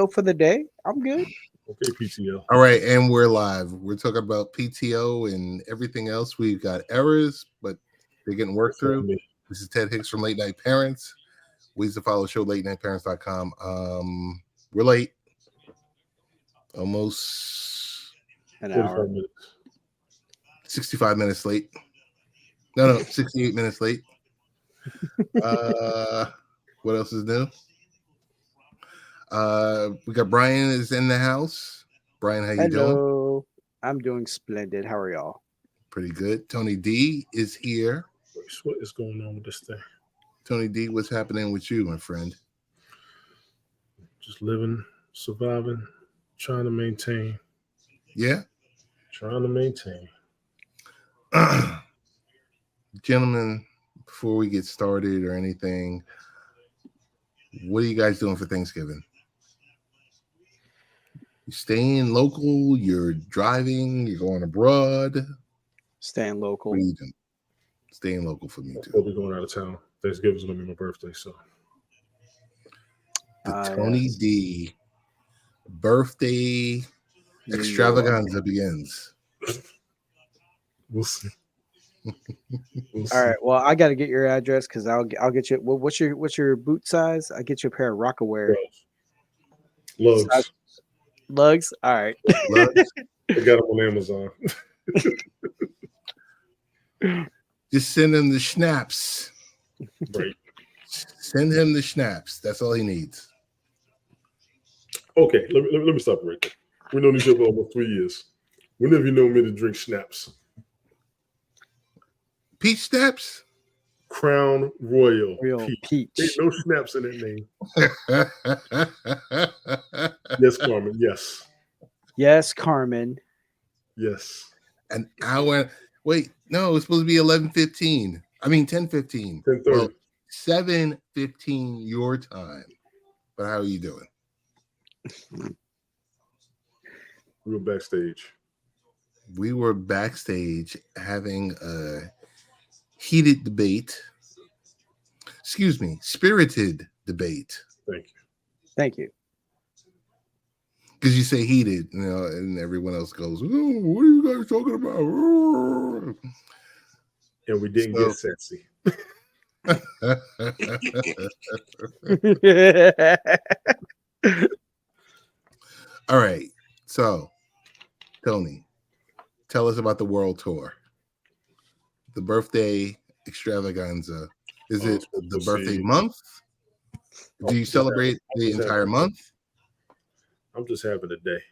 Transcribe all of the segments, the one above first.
PTO for the day. I'm good. Okay, PTO. All right, and we're live. We're talking about PTO and everything else. We've got errors, but they're getting worked through. This is Ted Hicks from Late Night Parents. Ways to follow the show, latenightparents.com. We're late. Almost An hour. 65 minutes late. No, 68 minutes late. What else is new? We got Brian is in the house. Brian, how you doing? Hello. I'm doing splendid. How are y'all? Pretty good. Tony D is here. What is going on with this thing? Tony D, what's happening with you, my friend? Just living, surviving, trying to maintain. Yeah? Trying to maintain. Gentlemen, before we get started or anything, what are you guys doing for Thanksgiving? You staying local? You're driving? You're going abroad? Staying local. What are you doing? Staying local for me, too. We'll be going out of town. Thanksgiving's going to be my birthday, so. The Tony D birthday extravaganza begins. We'll see. All right. Well, I got to get your address because I'll get you. Well, what's your boot size? I get you a pair of Rockaware. Lugs. Lugs. All right. Lugs. I got them on Amazon. Just send him the schnapps. Right. Send him the schnapps. That's all he needs. Okay, let me stop right there. We known each other for almost 3 years. When have you known me to drink schnapps? Peach schnapps? Crown Royal Peach. Ain't no schnapps in that name. Yes, Carmen. Yes. Yes, Carmen. Yes. An hour. Wait, no, it's supposed to be 11:15. I mean 10:15. 10:30. Well, 7:15 your time. But how are you doing? We were backstage. We were backstage having a heated debate. Excuse me, spirited debate. Thank you. Thank you. Because you say heated, you know, and everyone else goes, "Oh, what are you guys talking about?" And we didn't get sexy. All right. So, Tony, tell us about the world tour. The birthday extravaganza. Is it the birthday month? Do you celebrate the entire month? I'm just having a day.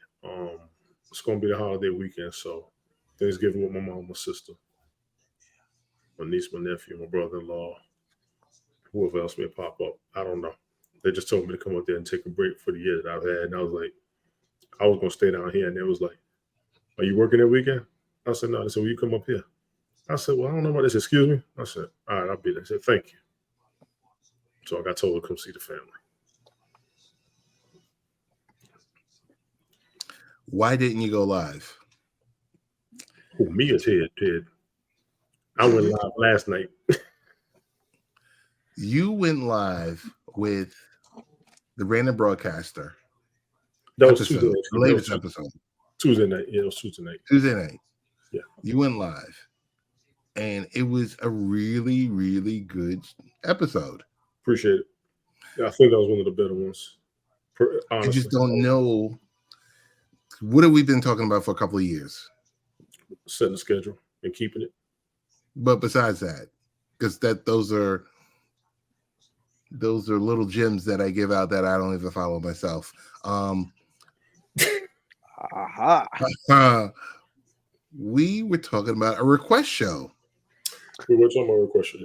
It's going to be the holiday weekend, so Thanksgiving with my mom, my sister, my niece, my nephew, my brother-in-law, whoever else may pop up. I don't know. They just told me to come up there and take a break for the year that I've had, and I was like, I was going to stay down here, and it was like, are you working that weekend? I said, no. They said, well, you come up here. I said, well, I don't know about this. Excuse me? I said, all right, I'll be there. They said, thank you. So I got told to come see the family. Why didn't you go live? Who, me or Ted? Ted. I went live last night. You went live with the random broadcaster. That was Tuesday. The latest episode. Tuesday night. Yeah, it was Tuesday night. Tuesday night. Yeah. You went live. And it was a really, really good episode. Appreciate it. Yeah, I think that was one of the better ones. I just don't know. What have we been talking about for a couple of years? Setting the schedule and keeping it. But besides that, because those are little gems that I give out that I don't even follow myself. We were talking about a request show. We were talking about a request show.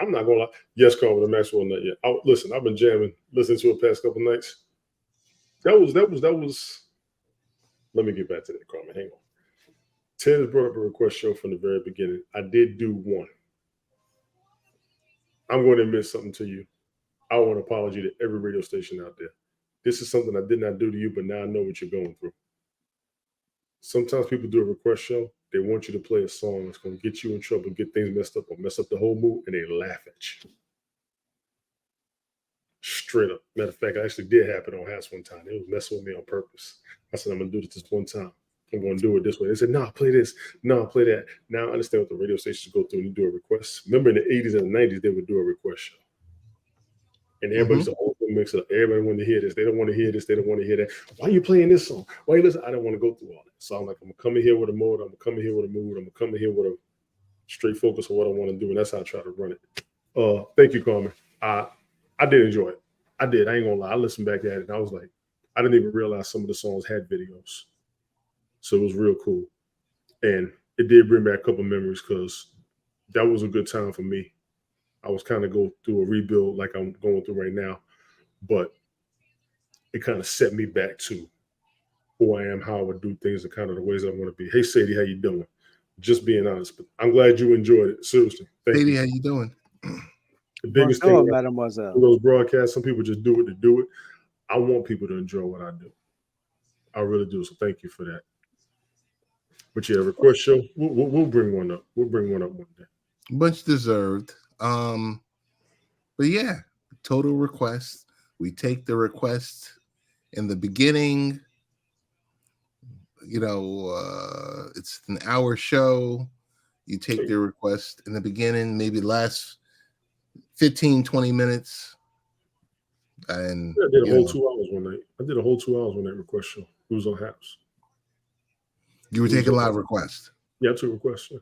I'm not gonna lie. Yes, Carmen, the Maxwell nut yet. Listen, I've been jamming, listening to it past couple nights. That was. Let me get back to that, Carmen. Hang on. Ted has brought up a request show from the very beginning. I did do one. I'm going to admit something to you. I want an apology to every radio station out there. This is something I did not do to you, but now I know what you're going through. Sometimes people do a request show. They want you to play a song that's going to get you in trouble, get things messed up, or mess up the whole mood, and they laugh at you. straight up. Matter of fact, I actually did happen on Hats one time. It was messing with me on purpose. I said, I'm gonna do this one time. I'm gonna do it this way. They said, no, play this, no, play that. Now I understand what the radio stations go through and you do a request. Remember in the 80s and the 90s, they would do a request show. And everybody's mix it up. Everybody wanted to hear this. They don't want to hear this. They don't want to hear that. Why are you playing this song? Why are you listening? I don't want to go through all that. So I'm like, I'm gonna come in here with a mode. I'm gonna come in here with a mood. I'm gonna come in here with a straight focus on what I want to do, and that's how I try to run it. Thank you, Carmen. I did enjoy it. I did. I ain't gonna lie. I listened back at it, and I was like, I didn't even realize some of the songs had videos. So it was real cool, and it did bring back a couple memories because that was a good time for me. I was kind of going through a rebuild like I'm going through right now, but it kind of set me back to who I am, how I would do things, and kind of the ways I want to be. Hey, Sadie, how you doing? Just being honest, but I'm glad you enjoyed it. Seriously, thank Sadie, you. how you doing? The biggest thing, Mademoiselle. those broadcasts, some people just do it to do it. I want people to enjoy what I do. I really do. So thank you for that. But yeah, request show. We'll bring one up. We'll bring one up one day. Much deserved. But yeah, total request. We take the request in the beginning. You know, it's an hour show. You take the request in the beginning, maybe last 15, 20 minutes. And I did a whole 2 hours one night. I did a whole 2 hours on that request show. It was on House. You were taking live requests. Yeah, I took requests. Yeah.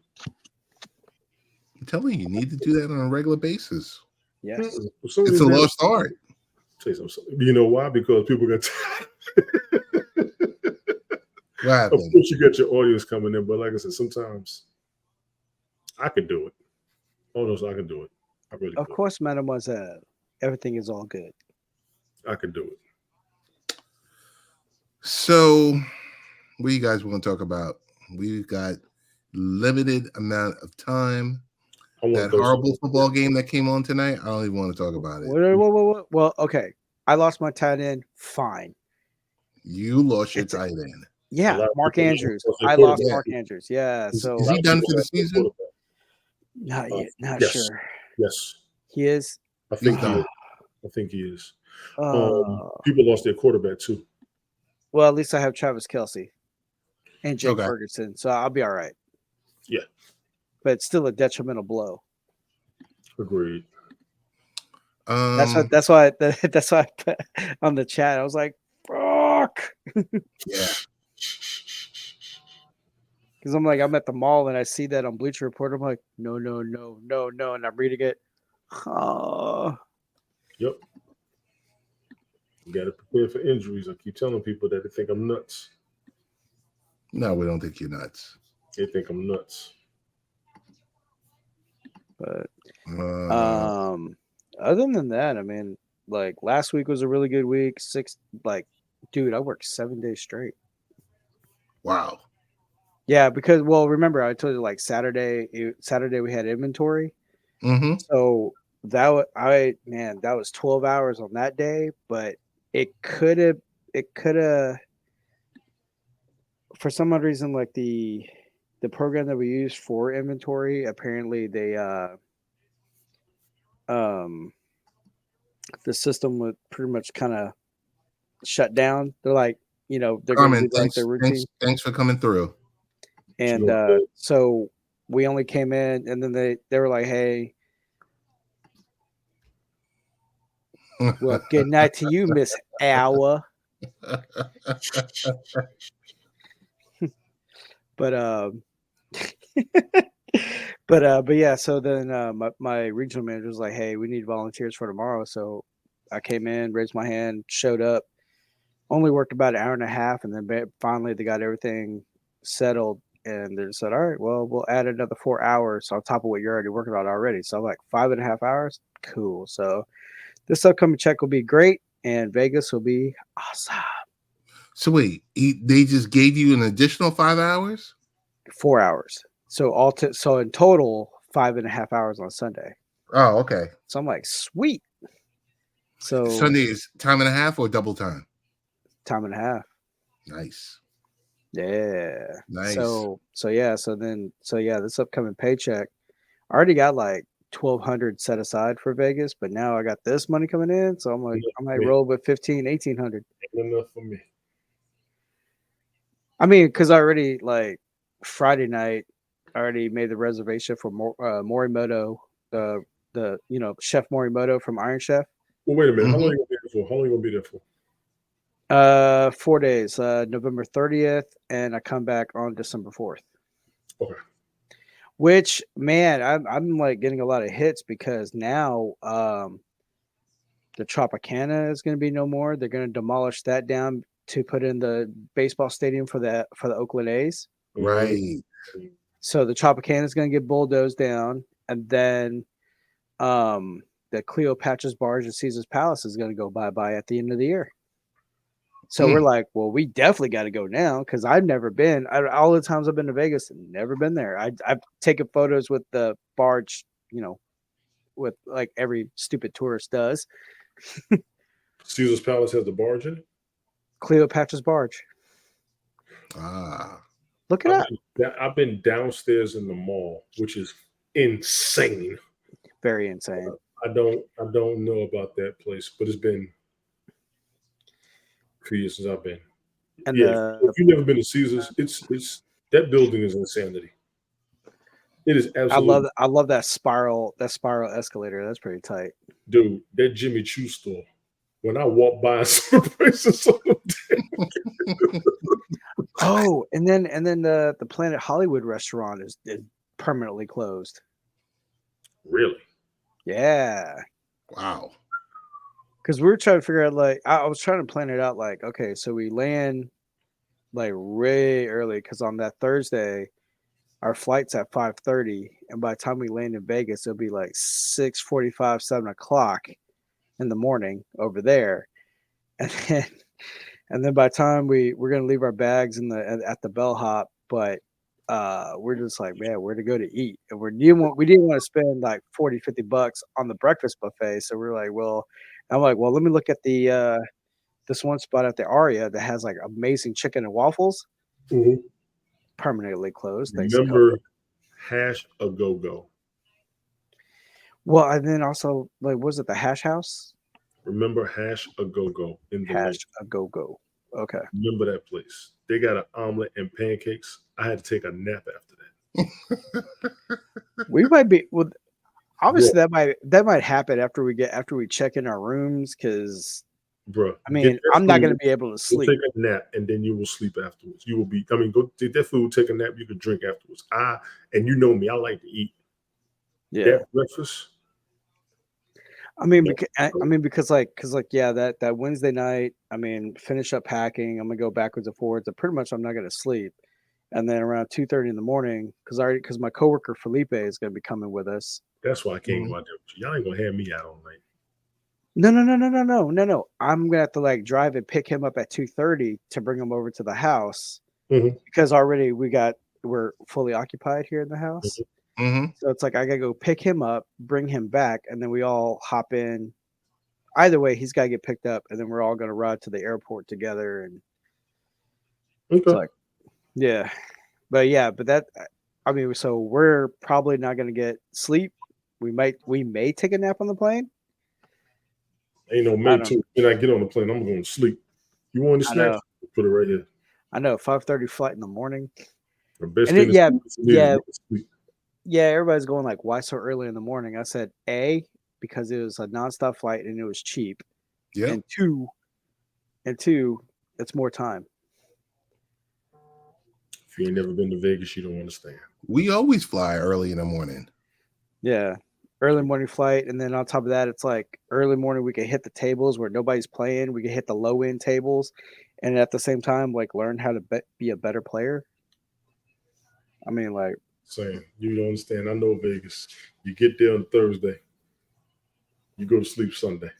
I'm telling you, you need to do that on a regular basis. Yes. It's a lost art. Say something. You know why? Because people got What happened? Of course, you got your audience coming in, but like I said, sometimes I could do it. Oh no, I can do it. I really. Of course, Mademoiselle. Everything is all good. I can do it. So, what do you guys want to talk about? We've got limited amount of time. That horrible football game that came on tonight, I don't even want to talk about it. Whoa. Well, okay. I lost my tight end. Fine. You lost your tight end. Yeah, Mark Andrews. I lost Mark Andrews. Yeah. So is he done for the season? Not yet. Not sure. Yes. He is. I think he is. I think he is. People lost their quarterback too. Well, at least I have Travis Kelce and Jake Ferguson, so I'll be all right. Yeah. But it's still a detrimental blow. Agreed. That's why I put on the chat. I was like, "Fuck." Yeah. Because I'm at the mall and I see that on Bleacher Report. I'm like, no, and I'm reading it. Yep. You got to prepare for injuries. I keep telling people that they think I'm nuts. No, we don't think you're nuts. They think I'm nuts. But other than that, I mean, like last week was a really good week. Dude, I worked 7 days straight. Wow. Yeah, because remember I told you like Saturday we had inventory. Mm-hmm. So that was 12 hours on that day, but it could have for some odd reason, like the program that we use for inventory, apparently they the system would pretty much kind of shut down. They're like, they're going to do like their routine. Thanks for coming through. And so we only came in, and then they were like, "Hey, well, good night to you, Miss Hour." But yeah. So then my regional manager was like, "Hey, we need volunteers for tomorrow." So I came in, raised my hand, showed up. Only worked about an hour and a half, and then finally they got everything settled. And they said, all right, well, we'll add another 4 hours on top of what you're already working on already. So I'm like 5.5 hours. Cool. So this upcoming check will be great. And Vegas will be awesome. So wait, they just gave you an additional 5 hours? 4 hours. So so in total, 5.5 hours on Sunday. Oh, okay. So I'm like, sweet. So Sunday is time and a half or double time? Time and a half. Nice. Yeah. Nice. So this upcoming paycheck, I already got like $1,200 set aside for Vegas, but now I got this money coming in, so I'm like, I might Me. roll with 1,500, 1,800. Ain't enough for me. I mean, because I already like Friday night, I already made the reservation for Morimoto, the Chef Morimoto from Iron Chef. Well, wait a minute. How Mhm. long you gonna be there for? How long you gonna be there for? 4 days, November 30th, and I come back on December 4th. Okay. Which, man, I'm like getting a lot of hits because now the Tropicana is going to be no more. They're going to demolish that down to put in the baseball stadium for the Oakland A's. Right. So the Tropicana is going to get bulldozed down, and then the Cleopatra's Barge and Caesar's Palace is going to go bye-bye at the end of the year. So we're like, well, we definitely got to go now because I've never been. All the times I've been to Vegas, never been there. I've taken photos with the barge, with like every stupid tourist does. Caesar's Palace has the barge in it. Cleopatra's Barge. Ah. Look it up. I've been downstairs in the mall, which is insane. Very insane. I don't know about that place, but it's been a few years since I've been. And Yeah, if you've never been to Caesars, it's that building is insanity. It is absolutely. I love that spiral escalator. That's pretty tight. Dude, that Jimmy Choo store. When I walk by some places on the day, Oh, and then the Planet Hollywood restaurant is permanently closed. really? Yeah. Wow. Because we were trying to figure out, like, I was trying to plan it out, like, okay, so we land like way early because on that Thursday, our flight's at 5:30, and by the time we land in Vegas, it'll be like 6:45, 7 o'clock in the morning over there, and then by the time we're gonna leave our bags at the bellhop, but we're just like, man, where to go to eat, and we didn't want to spend like 40-50 bucks on the breakfast buffet, so we're like, well, I'm like, well, let me look at the this one spot at the Aria that has like amazing chicken and waffles. Mhm. Permanently closed. Thanks to COVID. Remember Hash a Go Go. Well, and then also, like, was it the Hash House? Remember Hash a Go Go in the Hash link. a go go. Okay. Remember that place. They got an omelet and pancakes. I had to take a nap after that. We might be well. Obviously, Bro, that might happen after we check in our rooms because bro, I get mean that I'm not going food, to be able to go sleep. take a nap, and then you will sleep afterwards. You will be, I mean, go take that food, take a nap, you can drink afterwards. And you know me, I like to eat. Yeah. That breakfast. I mean, because yeah, that Wednesday night. I mean, finish up packing. I'm gonna go backwards and forwards. And pretty much, I'm not gonna sleep. And then around 2:30 in the morning, because my coworker Felipe is gonna be coming with us. That's why I came Mhm. out there with you. Y'all ain't gonna have me out all night. No. I'm gonna have to like drive and pick him up at 2:30 to bring him over to the house Mhm. because already we're fully occupied here in the house. Mm-hmm. So it's like I gotta go pick him up, bring him back, and then we all hop in. Either way, he's gotta get picked up, and then we're all gonna ride to the airport together. And it's Okay. like, yeah, but that, I mean, so we're probably not gonna get sleep. We may take a nap on the plane. Ain't no I mate don't. too. When I get on the plane, I'm going to sleep. You want the I snacks? know. Put it right here. I know. 5:30 flight in the morning. The best And thing to yeah, sleep for me is yeah, go to sleep. yeah. Everybody's going like, why so early in the morning? I said, A, because it was a nonstop flight and it was cheap, Yep. and two, it's more time. If you ain't never been to Vegas, you don't understand. We always fly early in the morning. Yeah. Early morning flight. And then on top of that, it's like early morning, we can hit the tables where nobody's playing. We can hit the low end tables. And at the same time, like learn how to be a better player. I mean, like, Saying you don't understand. I know Vegas. You get there on Thursday, you go to sleep Sunday.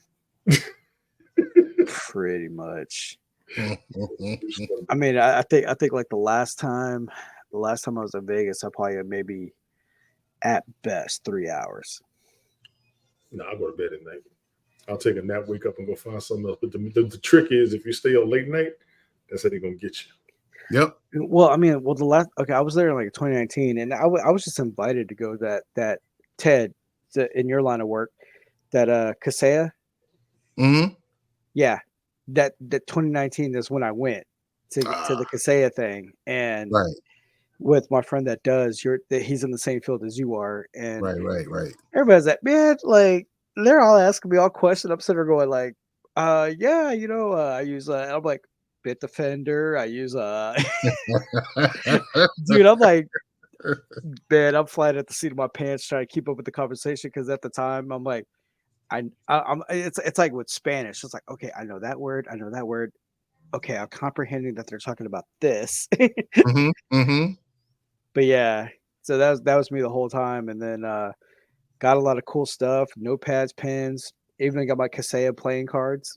pretty much. Mhm. I mean, I think like the last time I was in Vegas, I probably had maybe at best 3 hours. No, I go to bed at night. I'll take a nap, wake up, and go find something else. But the trick is, if you stay up late night, that's how they're gonna get you. Yep. Well, I mean, I was there in like 2019, and I was just invited to go to that Ted in your line of work, that Kaseya. Mm-hmm. Yeah, that 2019 is when I went to the Kaseya thing, and Right, with my friend that does, he's in the same field as you are, and right. everybody's like, man, like they're all asking me all questions. I'm sitting there going like, yeah, I use I'm like Bitdefender. I use dude. I'm like, man, I'm flying at the seat of my pants trying to keep up with the conversation because at the time I'm like, I'm it's like with Spanish. It's like, okay, I know that word. I know that word. Okay, I'm comprehending that they're talking about this. Mm-hmm. Mm-hmm. But yeah, so that was me the whole time, and then got a lot of cool stuff, notepads, pens, even got my Kaseya playing cards.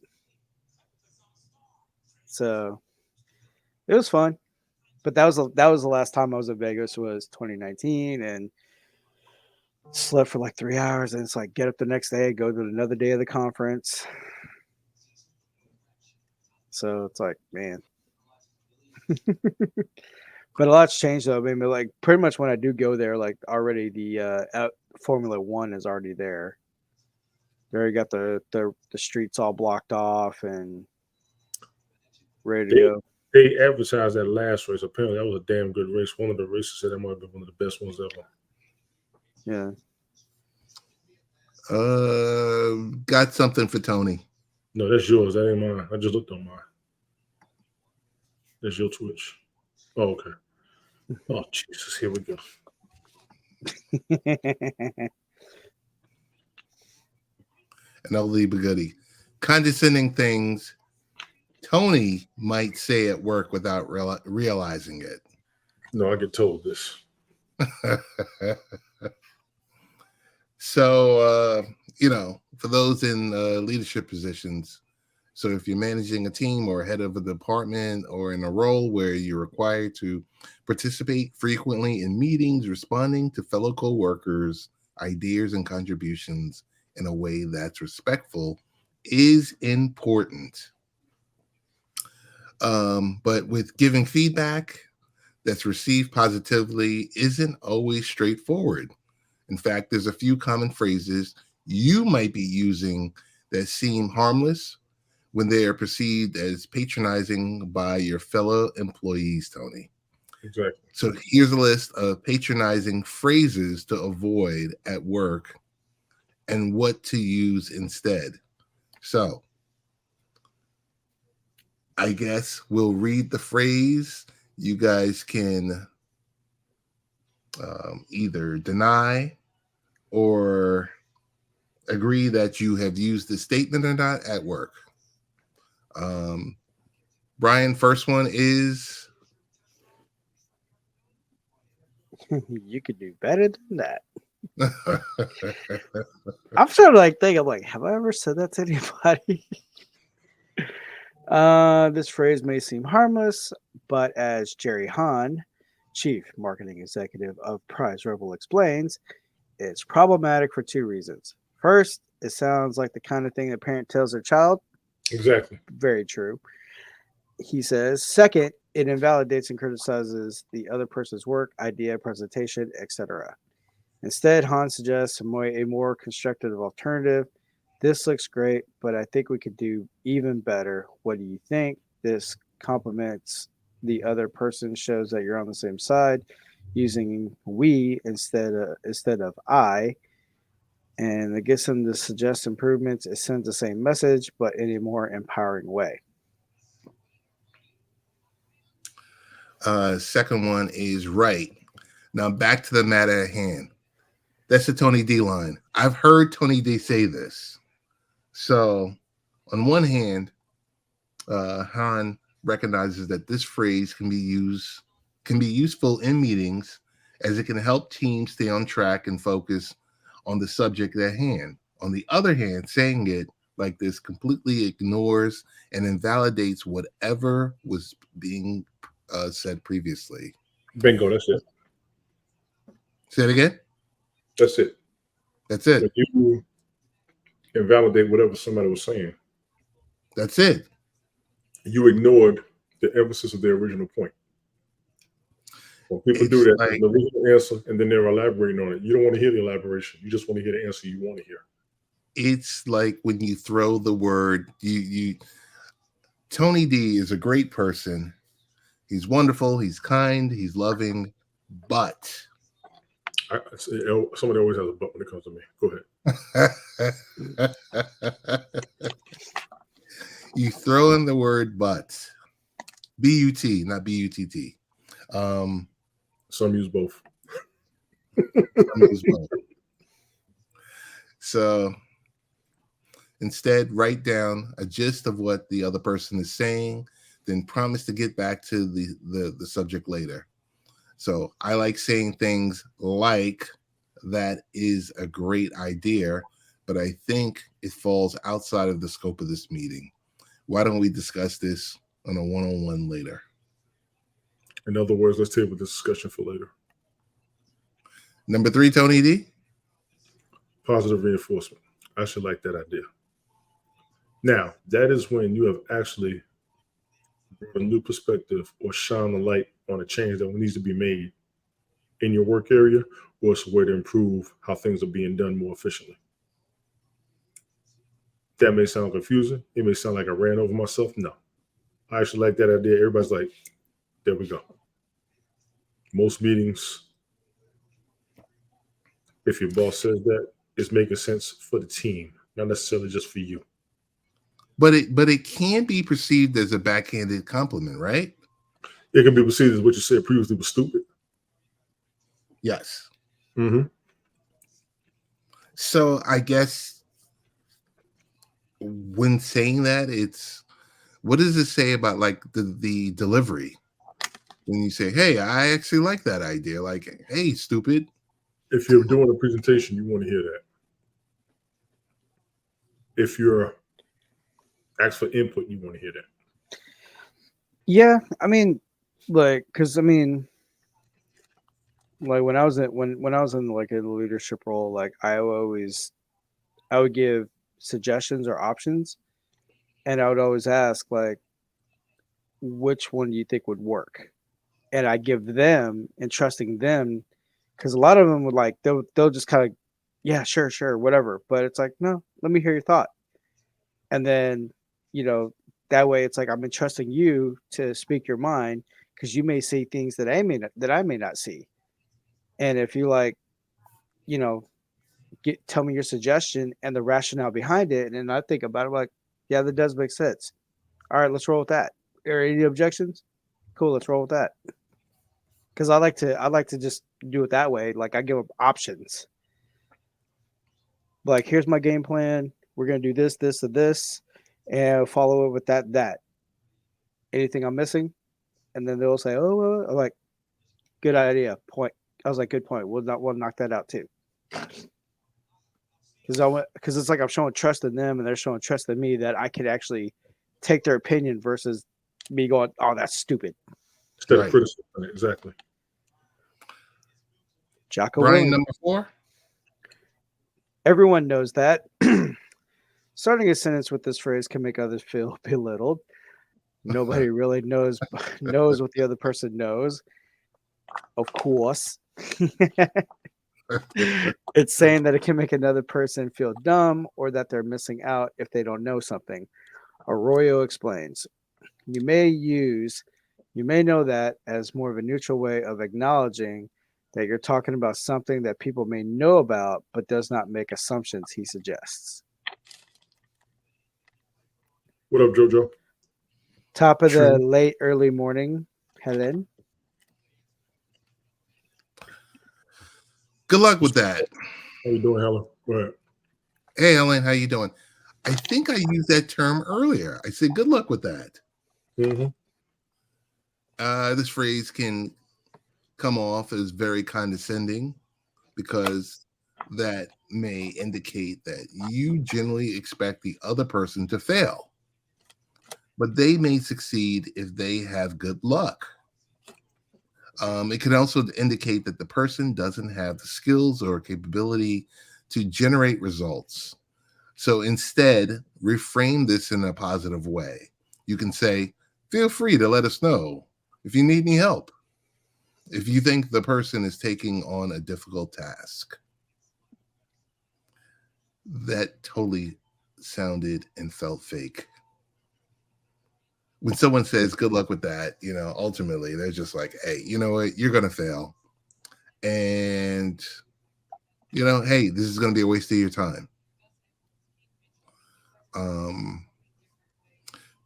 So it was fun. But that was the last time I was in Vegas was 2019, and slept for like 3 hours, and it's like get up the next day, go to another day of the conference. So it's like, man. But a lot's changed though. I mean, like pretty much when I do go there, like already the Formula One is already there. They already got the streets all blocked off and ready to They go. they advertised that last race. Apparently, that was a damn good race. One of the races said that might have been one of the best ones ever. Yeah. Got something for Tony. No, that's yours. That ain't mine. I just looked on mine. That's your Twitch. Oh, okay. Oh, Jesus. Here we go. An oldie but goodie. Condescending things Tony might say at work without realizing it. No, I get told this. So, for those in leadership positions, so if you're managing a team or head of a department or in a role where you're required to participate frequently in meetings, responding to fellow coworkers, ideas and contributions in a way that's respectful is important. But with giving feedback that's received positively isn't always straightforward. In fact, there's a few common phrases you might be using that seem harmless when they are perceived as patronizing by your fellow employees, Tony. Exactly. So here's a list of patronizing phrases to avoid at work and what to use instead. So I guess we'll read the phrase. You guys can either deny or agree that you have used the statement or not at work. Brian, first one is You could do better than that. I'm trying to like think. I'm like, have I ever said that to anybody? This phrase may seem harmless, but as Jerry Hahn, chief marketing executive of Prize Rebel, explains, it's problematic for two reasons. First, it sounds like the kind of thing a parent tells their child. Exactly. Very true. He says, second, it invalidates and criticizes the other person's work, idea, presentation, etc. Instead, Hahn suggests a more constructive alternative. This looks great, but I think we could do even better. What do you think? This compliments the other person, shows that you're on the same side, using we instead of I, and it gets them to suggest improvements. It sends the same message, but in a more empowering way. Second one is right. Now back to the matter at hand. That's the Tony D line. I've heard Tony D say this. So on one hand, Han recognizes that this phrase can be useful in meetings as it can help teams stay on track and focus on the subject at hand. On the other hand, saying it like this completely ignores and invalidates whatever was being said previously. Bingo. That's it. Say it again. That's it. That's it. When you invalidate whatever somebody was saying, That's it. you ignored the emphasis of their original point. When people do It's that, there's like an original answer and then they're elaborating on it. You don't want to hear the elaboration. You just want to hear the answer you want to hear. when you throw the word you Tony D is a great person. He's wonderful, he's kind, he's loving, but Somebody always has a but when it comes to me. Go ahead. you throw in the word but. B-U-T, not B-U-T-T. Some use both. Some use both. So instead, write down a gist of what the other person is saying, then promise to get back to the subject later. So I like saying things like, that is a great idea, but I think it falls outside of the scope of this meeting. Why don't we discuss this on a one-on-one later? In other words, let's table this discussion for later. Number 3, Tony D. Positive reinforcement. I should like that idea. Now, that is when you have actually brought a new perspective or shine a light on a change that needs to be made in your work area, or it's a way to improve how things are being done more efficiently. That may sound confusing. It may sound like I ran over myself. No, I actually like that idea. Everybody's like, there we go. Most meetings, if your boss says that, it's making sense for the team, not necessarily just for you. But it can be perceived as a backhanded compliment, right? It can be perceived as what you said previously was stupid. Yes. Mm-hmm. So I guess when saying that, it's, what does it say about like the delivery? When you say, hey, I actually like that idea. Like, hey, stupid. If you're doing a presentation, you want to hear that. If you're asked for input, you want to hear that. Yeah, I mean, like, because I mean, like when I was in like a leadership role, like I would give suggestions or options, and I would always ask like, which one do you think would work? And I give them and trusting them, because a lot of them would like they'll just kind of, yeah, sure, whatever. But it's like, no, let me hear your thought, and then you know that way it's like I'm entrusting you to speak your mind because you may see things that I may not see, and if you like, you know, tell me your suggestion and the rationale behind it, and then I think about it, I'm like, yeah, that does make sense. All right, let's roll with that. Are any objections? Cool, let's roll with that. Because I like to just do it that way. Like I give up options. Like here's my game plan. We're gonna do this, and this, and follow it with that. Anything I'm missing? And then they'll say, oh, I'm like, good idea. Point. I was like, good point. We'll knock that out too. Because it's like I'm showing trust in them, and they're showing trust in me that I could actually take their opinion versus me going, oh, that's stupid. Instead Right. of criticism, exactly. Jocko Brian, Willink. number 4. Everyone knows that. Starting a sentence with this phrase can make others feel belittled. Nobody really knows what the other person knows. Of course. It's saying that it can make another person feel dumb or that they're missing out if they don't know something. Arroyo explains. You may know that as more of a neutral way of acknowledging that you're talking about something that people may know about, but does not make assumptions, he suggests. What up, JoJo? Top of the late, early morning, Helen. Good luck with that. How you doing, Helen? Go ahead. Hey, Ellen, how you doing? I think I used that term earlier. I said, good luck with that. Mm-hmm. This phrase can come off as very condescending because that may indicate that you generally expect the other person to fail, but they may succeed if they have good luck. It can also indicate that the person doesn't have the skills or capability to generate results. So instead, reframe this in a positive way. You can say, feel free to let us know if you need any help. If you think the person is taking on a difficult task, that totally sounded and felt fake. When someone says good luck with that, ultimately they're just like, hey, you know what, you're gonna fail. And hey, this is gonna be a waste of your time.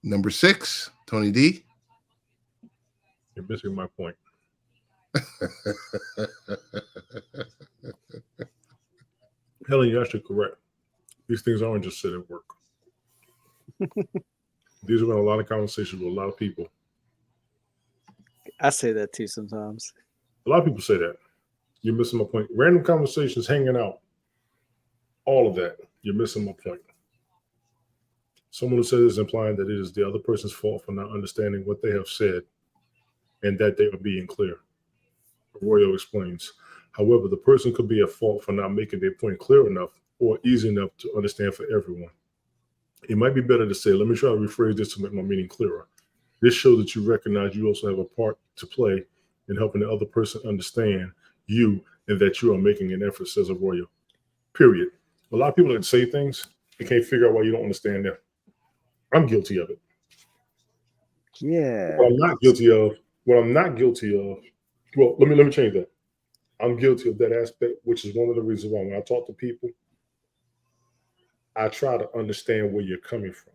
Number 6, Tony D. You're missing my point. Helen, you're actually correct. These things aren't just sit at work. These are been a lot of conversations with a lot of people. I say that too sometimes. A lot of people say that. You're missing my point. Random conversations, hanging out, all of that. You're missing my point. Someone who says is implying that it is the other person's fault for not understanding what they have said and that they are being clear. Arroyo explains. However, the person could be at fault for not making their point clear enough or easy enough to understand for everyone. It might be better to say, let me try to rephrase this to make my meaning clearer. This shows that you recognize you also have a part to play in helping the other person understand you and that you are making an effort, says Arroyo. Period. A lot of people that say things, they can't figure out why you don't understand them. I'm guilty of it. Yeah. What I'm not guilty of, well, let me change that. I'm guilty of that aspect, which is one of the reasons why when I talk to people, I try to understand where you're coming from.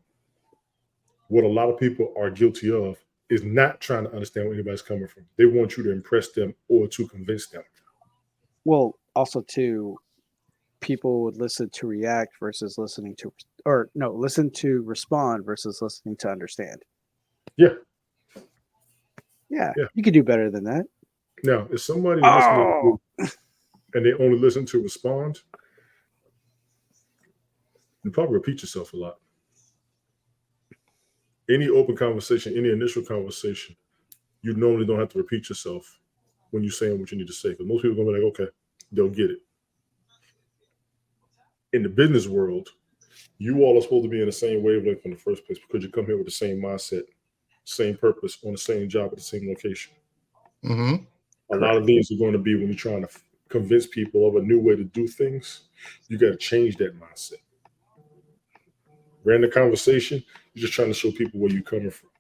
What a lot of people are guilty of is not trying to understand where anybody's coming from. They want you to impress them or to convince them. Well, also too, people would listen to react versus listening to, or no, listen to respond versus listening to understand. Yeah. Yeah, Yeah. you could do better than that. Now, if somebody listening Oh, and they only listen to respond, you probably repeat yourself a lot. Any open conversation, any initial conversation, you normally don't have to repeat yourself when you're saying what you need to say. Because most people are going to be like, okay, they'll get it. In the business world, you all are supposed to be in the same wavelength in the first place because you come here with the same mindset, same purpose, on the same job at the same location. Mm-hmm. A lot of these are going to be when you're trying to convince people of a new way to do things, you got to change that mindset. Random conversation, you're just trying to show people where you're coming from.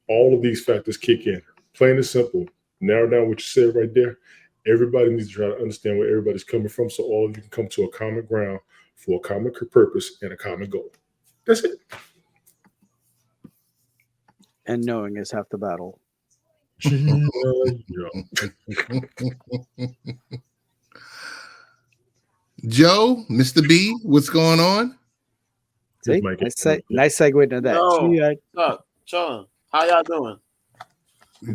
All of these factors kick in. Plain and simple. Narrow down what you said right there. Everybody needs to try to understand where everybody's coming from so all of you can come to a common ground for a common purpose and a common goal. That's it. and knowing is half the battle. Joe, Mr. B, what's going on? See, nice segue into that. Yo, See, what's up? Chillin'. How y'all doing?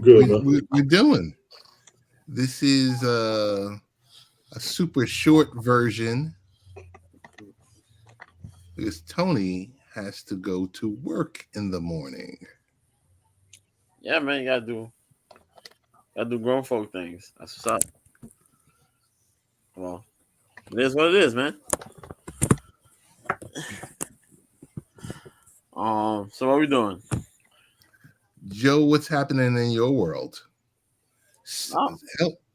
Good, man. We're doing. This is a super short version because Tony has to go to work in the morning. Yeah, man, you gotta do grown folk things. That's what's up. Well, it is what it is, man. So what we doing? Joe, what's happening in your world? Oh.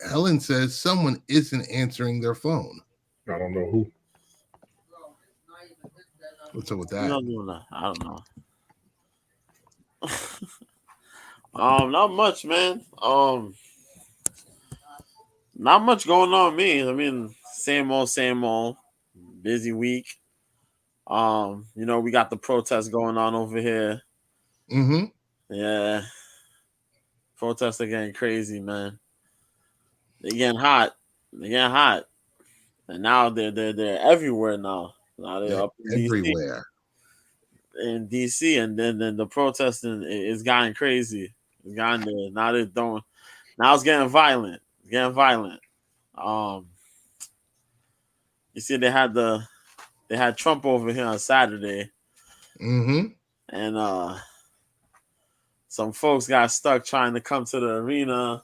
Helen says someone isn't answering their phone. I don't know who. What's up with that? I'm not doing that. I don't know. Not much, man. Not much going on with me. I mean, same old. Busy week. We got the protests going on over here. Mm-hmm. Yeah. Protests are getting crazy, man. They're getting hot. And now they're everywhere now. Now they're up in everywhere. DC, and then the protesting is gotten crazy. It's gotten there. Now they're throwing. Now it's getting violent. You see, they had Trump over here on Saturday, Mm-hmm. and some folks got stuck trying to come to the arena.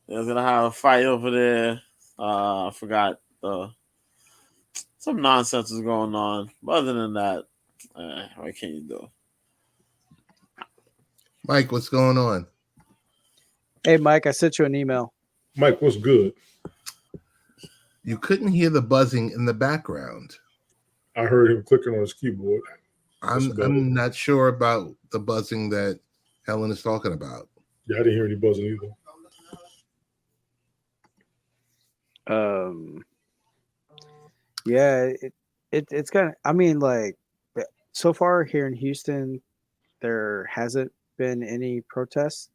They was gonna have a fight over there. I forgot some nonsense was going on. But other than that, what can you do? Mike, what's going on? Hey, Mike, I sent you an email. Mike, what's good? You couldn't hear the buzzing in the background. I heard him clicking on his keyboard. I'm not sure about the buzzing that Helen is talking about. Yeah, I didn't hear any buzzing either. Yeah, it's kind of. I mean, like, so far here in Houston, there hasn't been any protests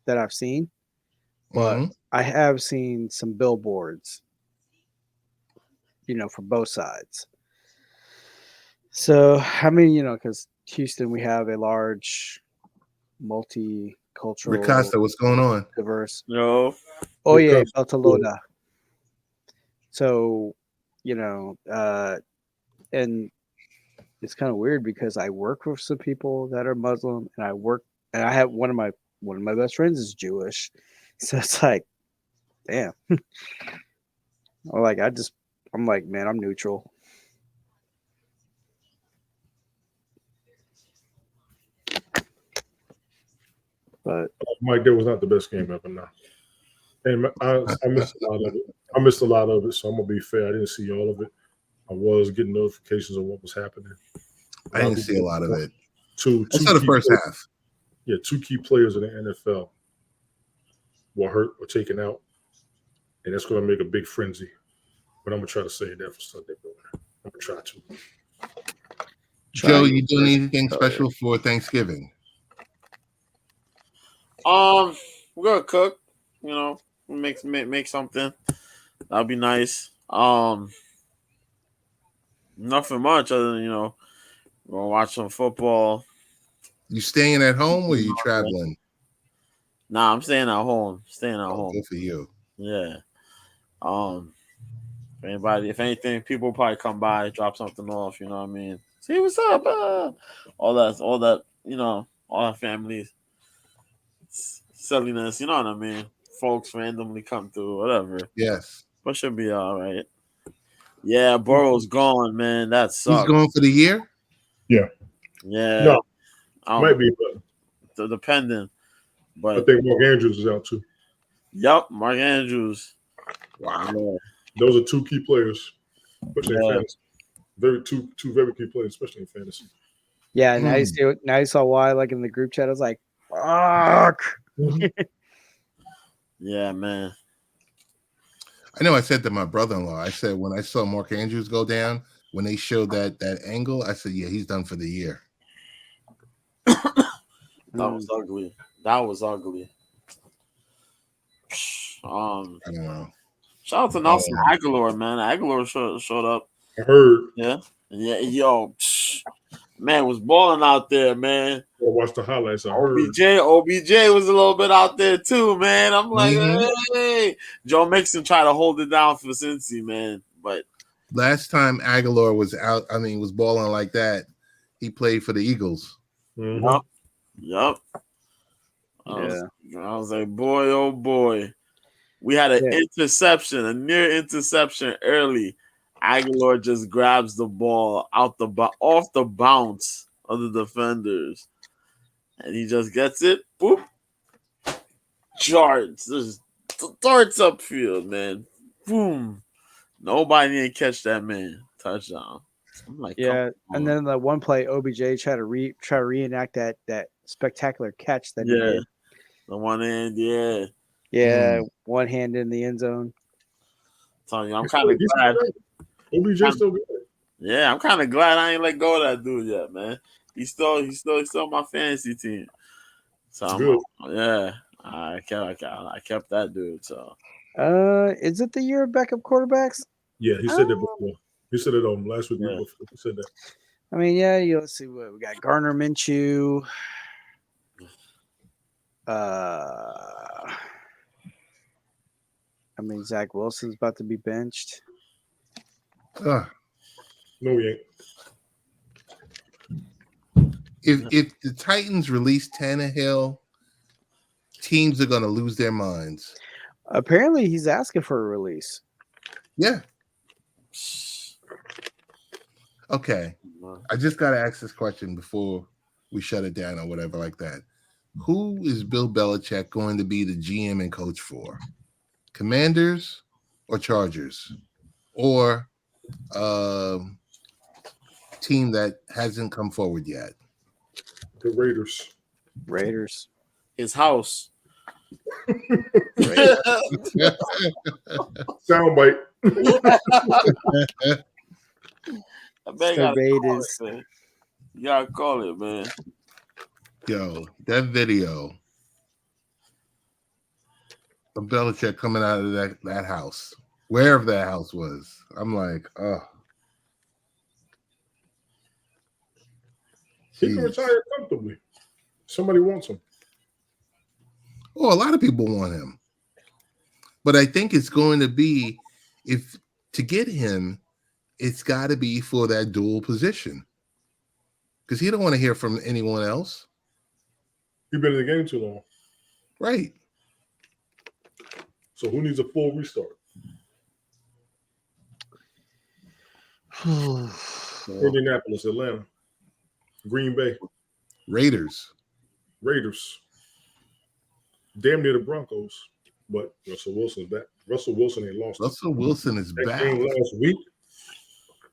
that I've seen, but Mhm. I have seen some billboards, for both sides. So, I mean, because Houston, we have a large multicultural, Ricasta, what's going on? diverse. Yo, Oh yeah, Because- Beltalowda. So, and it's kind of weird because I work with some people that are Muslim, and I have one of my best friends is Jewish, so it's like, damn. Or like I'm like, man, I'm neutral. But Mike, that was not the best game ever now. And I missed a lot of it. So I'm gonna be fair. I didn't see all of it. I was getting notifications of what was happening. I didn't see a lot of it. I saw the first half. Yeah, 2 key players in the NFL were hurt or taken out, and that's going to make a big frenzy. But I'm gonna try to save that for Sunday morning. I'm gonna try to. Joe, trying you doing to- anything special for Thanksgiving? we're gonna cook. Make something. That'd be nice. Nothing much other than we're gonna watch some football. You staying at home or you traveling? Nah, I'm staying at home. Staying at home. Good for you. Yeah. If anything, people will probably come by, drop something off. You know what I mean? See what's up. All that. All that family silliness. You know what I mean? Folks randomly come through, whatever. Yes. But should be all right. Yeah, Burrow's gone, man. That He's sucks. going for the year? Yeah. Yeah. No, might be, but depending. I But think Mark Andrews is out too. yep, Mark Andrews. Wow. Yeah. Those are 2 key players, especially in Yeah. fantasy. Two very key players, especially in fantasy. Yeah, now you saw why. Like in the group chat, I was like, "Fuck." Yeah, man. I know I said to my brother-in-law, I said when I saw Mark Andrews go down, when they showed that angle, I said, yeah, he's done for the year. That was ugly. That was ugly. I don't know. Shout out to Nelson Aguilar, man. Aguilar showed up. I heard. Yeah. Yo, man was balling out there, man. I watched the highlights. I heard. OBJ was a little bit out there too, man. I'm like, hey. Joe Mixon tried to hold it down for Cincy, man. But last time Aguilar was out, was balling like that, he played for the Eagles. Mm-hmm. Yep. Yeah. I was like, boy, oh boy. We had an interception, a near interception early. Aguilar just grabs the ball off the bounce of the defenders. And he just gets it. Boop. Charts. Just darts upfield, man. Boom. Nobody didn't catch that man. Touchdown. I'm like, yeah. And then the one play, OBJ tried to reenact that spectacular catch that he did. The one hand, yeah. Yeah, one hand in the end zone. Telling you, I'm kind of glad. OBJ still good. Yeah, I'm kind of glad I ain't let go of that dude yet, man. He's still my fantasy team. So I kept that dude. So is it the year of backup quarterbacks? Yeah, he said that before. He said it last week. Yeah. Before. He said that. I mean, let's see what we got. Gardner Minshew. Zach Wilson's about to be benched. No, he ain't. If the Titans release Tannehill, teams are going to lose their minds. Apparently, he's asking for a release. Yeah. Okay. I just got to ask this question before we shut it down or whatever like that. Who is Bill Belichick going to be the GM and coach for? Commanders or Chargers? Or team that hasn't come forward yet? The Raiders. Raiders. His house. Soundbite. I bet you The gotta call Raiders. it, man. You gotta call it, man. Yo, that video of Belichick coming out of that house, wherever that house was, I'm like, oh. He can retire comfortably. Somebody wants him. Oh, a lot of people want him. But I think it's going to be, if to get him, it's got to be for that dual position. Because he don't want to hear from anyone else. He's been in the game too long. Right. So who needs a full restart? Indianapolis, Atlanta, Green Bay, Raiders. Damn near the Broncos. But Russell Wilson's back. Russell Wilson ain't lost. Russell Wilson is That back. game last week,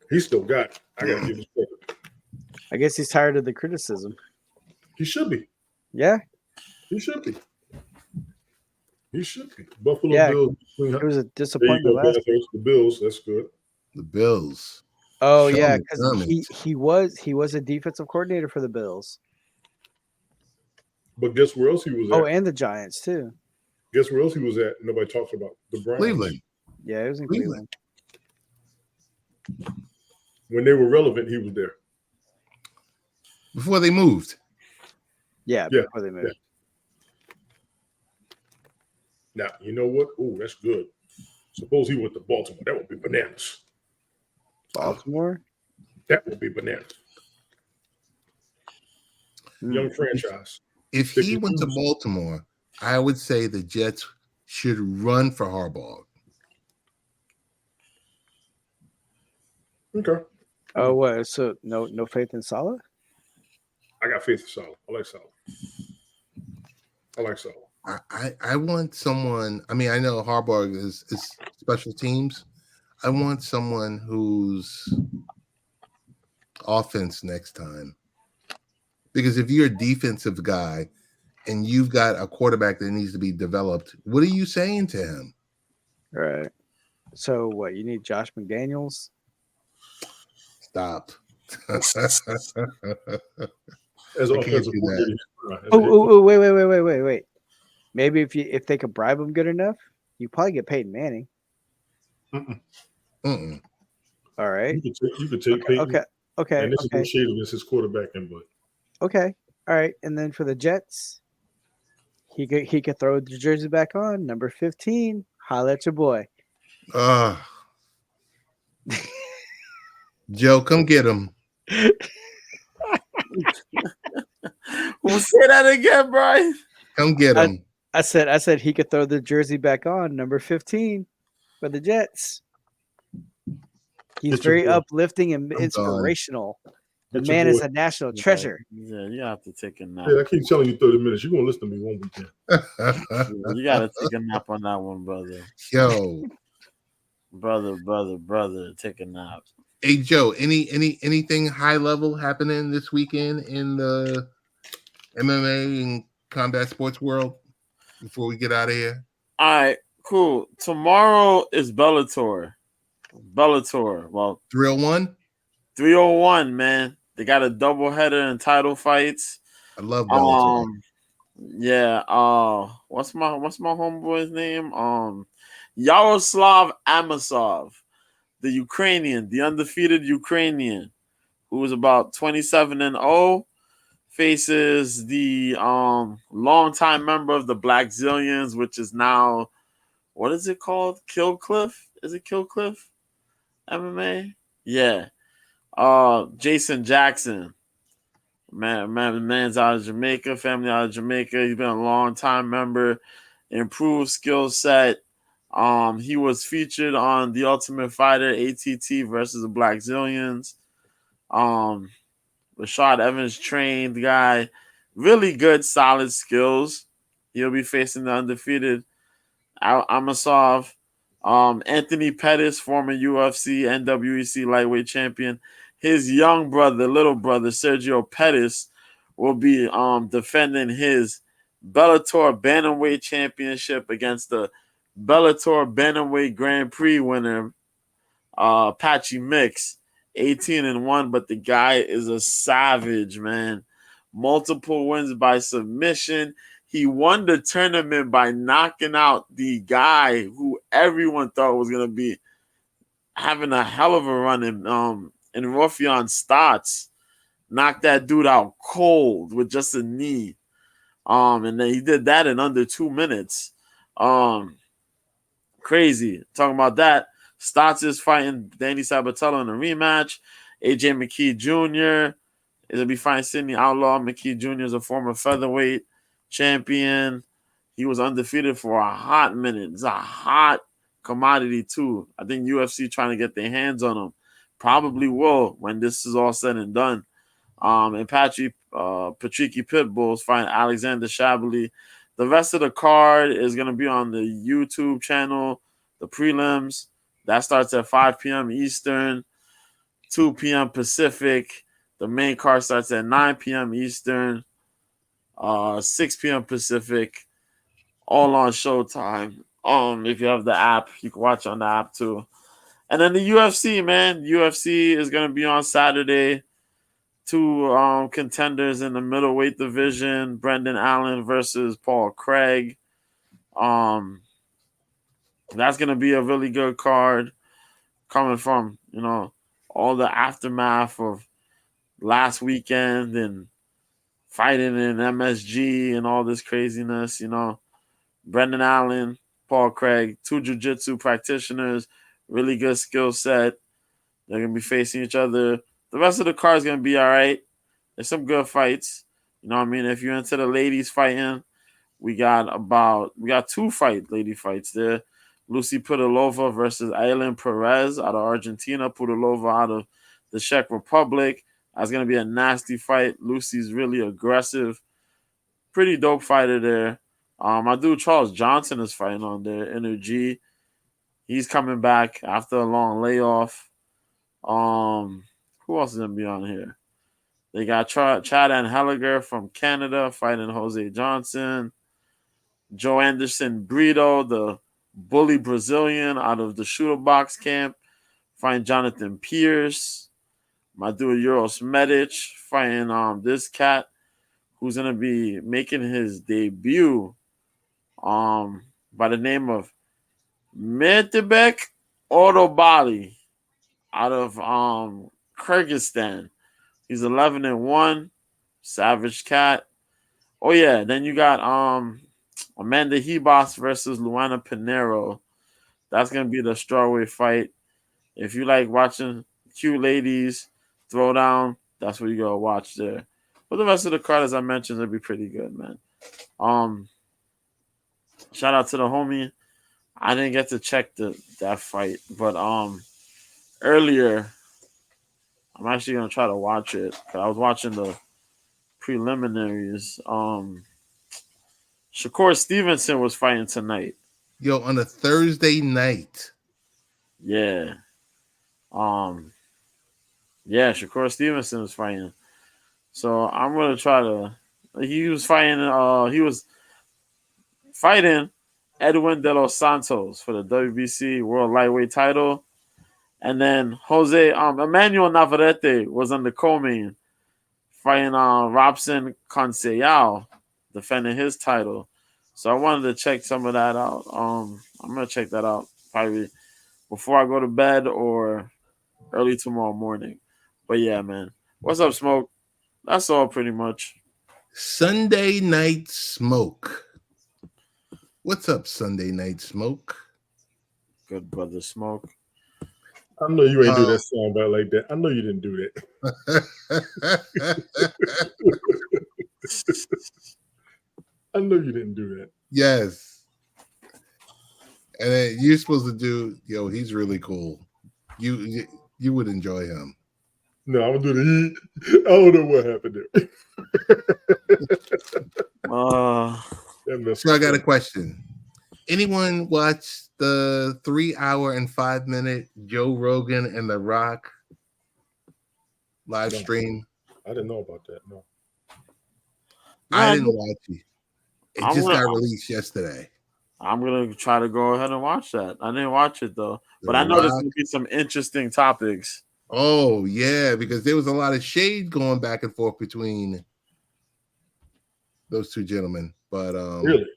he still got it. I got to give him credit. I guess he's tired of the criticism. He should be. Yeah. He should be. Buffalo Yeah, Bills. It was a There you disappointment go, last. Panthers. The Bills. That's good. The Bills. Oh Sean yeah, because McDermott. he was a defensive coordinator for the Bills. But guess where else he was at? Oh, and the Giants too. Guess where else he was at? Nobody talks about the Browns. Cleveland. Yeah, it was in Cleveland. Cleveland. When they were relevant, he was there. Before they moved. Yeah, Yeah, before they moved. Now, you know what? Oh, that's good. Suppose he went to Baltimore. That would be bananas. Baltimore. That would be bananas. Young franchise. If he went to Baltimore, I would say the Jets should run for Harbaugh. Okay. Oh, what? So no faith in Salah? I got faith in Salah. I like Salah. I want someone. I mean, I know Harbaugh is special teams. I want someone who's offense next time. Because if you're a defensive guy and you've got a quarterback that needs to be developed, what are you saying to him? Right. So what? You need Josh McDaniels? Stop. As I an can't offensive do that. coordinator. Oh, wait. Maybe if they could bribe him good enough, you probably get Peyton Manning. Mm-mm. All right. You could take Peyton. Okay. And this is no shade against his quarterback input. Okay. All right. And then for the Jets, he could throw the jersey back on, number 15. Holla at your boy. Joe, come get him. We'll say that again, Brian. Come get him. I said he could throw the jersey back on, number 15 for the Jets. He's very uplifting and inspirational. The man is a national treasure. Yeah, you have to take a nap. Yeah, I keep telling you 30 minutes. You're going to listen to me one weekend. You got to take a nap on that one, brother. Yo. Brother, take a nap. Hey Joe, anything high level happening this weekend in the MMA and combat sports world before we get out of here? All right, cool. Tomorrow is Bellator. Well, 301? 301, man. They got a doubleheader and title fights. I love Bellator. Yeah. What's my homeboy's name? Yaroslav Amosov, the Ukrainian, the undefeated Ukrainian, who was about 27-0, faces the longtime member of the Black Zillions, which is now, what is it called? Killcliff? Is it Killcliff MMA? Yeah. Jason Jackson. Man's out of Jamaica, family out of Jamaica. He's been a long time member, improved skill set. He was featured on The Ultimate Fighter, ATT versus the Black Zillions. Rashad Evans trained the guy. really good, solid skills. He'll be facing the undefeated Amasov. Anthony Pettis, former UFC, NWEC lightweight champion. His young brother, little brother, Sergio Pettis, will be defending his Bellator Bantamweight Championship against the Bellator Bantamweight Grand Prix winner, Patchy Mix. 18-1, but the guy is a savage, man. Multiple wins by submission. He won the tournament by knocking out the guy who everyone thought was gonna be having a hell of a run in Rafion Stotts. Knocked that dude out cold with just a knee. And then he did that in under 2 minutes. Crazy. Talking about that. Stotts is fighting Danny Sabatello in a rematch. AJ McKee Jr. is going to be fighting Sidney Outlaw. McKee Jr. is a former featherweight champion. He was undefeated for a hot minute. It's a hot commodity, too. I think UFC trying to get their hands on him. Probably will when this is all said and done. And Patricky Pitbull is fighting Alexander Shabali. The rest of the card is going to be on the YouTube channel, the prelims. That starts at 5 p.m. Eastern, 2 p.m. Pacific. The main card starts at 9 p.m. Eastern, 6 p.m. Pacific, all on Showtime. If you have the app, you can watch on the app too. And then the UFC, man. UFC is going to be on Saturday. 2 contenders in the middleweight division, Brendan Allen versus Paul Craig. That's going to be a really good card coming from, all the aftermath of last weekend and fighting in MSG and all this craziness, Brendan Allen, Paul Craig, 2 jiu-jitsu practitioners, really good skill set. They're going to be facing each other. The rest of the card is going to be all right. There's some good fights. You know what I mean? If you're into the ladies fighting, we got 2 lady fights there. Lucy Pudilova versus Aileen Perez out of Argentina. Pudilova out of the Czech Republic. That's going to be a nasty fight. Lucy's really aggressive. Pretty dope fighter there. My dude Charles Johnson is fighting on there. Energy. He's coming back after a long layoff. Who else is going to be on here? They got Chad Anheliger from Canada fighting Jose Johnson. Joe Anderson Brito, the bully Brazilian out of the shooter box camp, fighting Jonathan Pierce. My dude Euros Medic fighting this cat who's going to be making his debut by the name of Metebek Orobali out of Kyrgyzstan. He's 11-1, savage cat. Oh yeah, then you got Amanda Hebos versus Luana Pinero. That's gonna be the strawweight fight. If you like watching cute ladies throw down, that's what you gotta watch there. But the rest of the card, as I mentioned, will be pretty good, man. Shout out to the homie. I didn't get to check that fight, but earlier I'm actually gonna try to watch it. I was watching the preliminaries. Shakur Stevenson was fighting tonight. Yo, on a Thursday night. Yeah. Shakur Stevenson was fighting. So I'm gonna try to. He was fighting Edwin De Los Santos for the WBC World Lightweight title. And then Emmanuel Navarrete was on the co-main fighting Robson Conceiao, defending his title. So I wanted to check some of that out. I'm going to check that out probably before I go to bed or early tomorrow morning. But yeah, man. What's up, Smoke? That's all pretty much. Sunday Night Smoke. What's up, Sunday Night Smoke? Good brother, Smoke. I know you ain't do that song back like that. I know you didn't do that. I know you didn't do that. Yes. And then you're supposed to do, he's really cool. You would enjoy him. No, I'm gonna do the I don't know what happened there. So I got a question. Anyone watch the 3 hour and 5 minute Joe Rogan and The Rock live stream? I didn't know about that. No. I didn't watch it. It I'm just gonna- got released yesterday. I'm gonna try to go ahead and watch that. I didn't watch it though, but I The know there's Rock. gonna be some interesting topics. Oh yeah, because there was a lot of shade going back and forth between those two gentlemen. But Really?